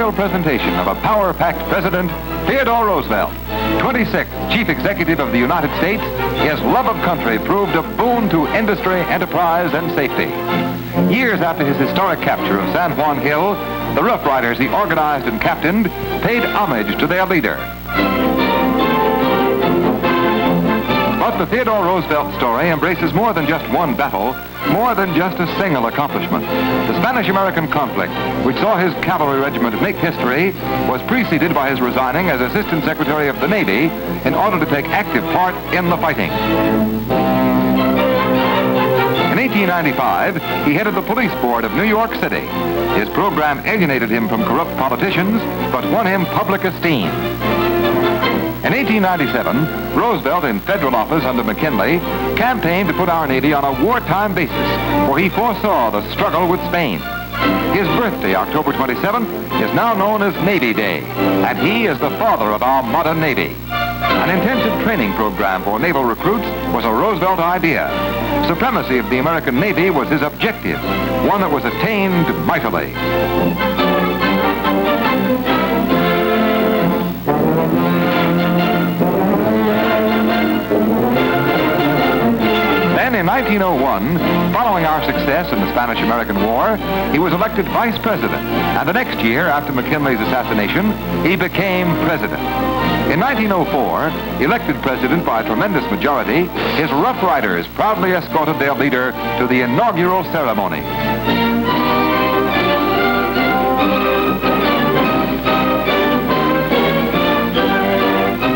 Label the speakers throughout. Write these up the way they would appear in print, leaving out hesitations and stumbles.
Speaker 1: royal presentation of a power-packed President, Theodore Roosevelt, 26th Chief Executive of the United States, his love of country proved a boon to industry, enterprise, and safety. Years after his historic capture of San Juan Hill, the Rough Riders he organized and captained paid homage to their leader. But the Theodore Roosevelt story embraces more than just one battle, more than just a single accomplishment. The Spanish-American conflict, which saw his cavalry regiment make history, was preceded by his resigning as Assistant Secretary of the Navy in order to take active part in the fighting. In 1895, he headed the police board of New York City. His program alienated him from corrupt politicians, but won him public esteem. In 1897, Roosevelt, in federal office under McKinley, campaigned to put our Navy on a wartime basis, for he foresaw the struggle with Spain. His birthday, October 27th, is now known as Navy Day, and he is the father of our modern Navy. An intensive training program for naval recruits was a Roosevelt idea. Supremacy of the American Navy was his objective, one that was attained mightily. Then in 1901, following our success in the Spanish-American War, he was elected Vice President, and the next year, after McKinley's assassination, he became President. In 1904, elected President by a tremendous majority, his Rough Riders proudly escorted their leader to the inaugural ceremony.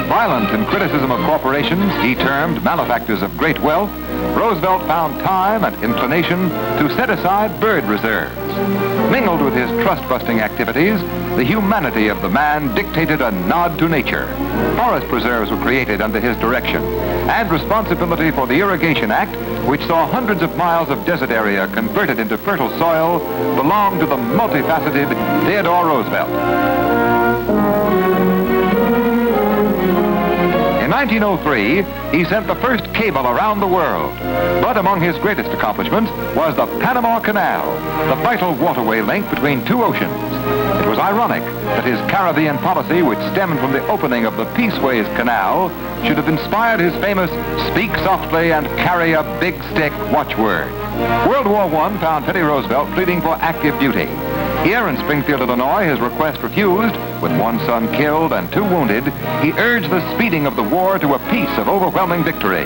Speaker 1: Violent in criticism of corporations he termed malefactors of great wealth, Roosevelt found time and inclination to set aside bird reserves. Mingled with his trust-busting activities, the humanity of the man dictated a nod to nature. Forest preserves were created under his direction, and responsibility for the Irrigation Act, which saw hundreds of miles of desert area converted into fertile soil, belonged to the multifaceted Theodore Roosevelt. In 1903, he sent the first cable around the world. But among his greatest accomplishments was the Panama Canal, the vital waterway link between two oceans. It was ironic that his Caribbean policy, which stemmed from the opening of the Peaceways Canal, should have inspired his famous "Speak softly and carry a big stick" watchword. World War I found Teddy Roosevelt pleading for active duty. Here in Springfield, Illinois, his request refused. With one son killed and 2 wounded, he urged the speeding of the war to a peace of overwhelming victory.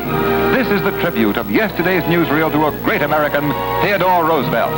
Speaker 1: This is the tribute of yesterday's newsreel to a great American, Theodore Roosevelt.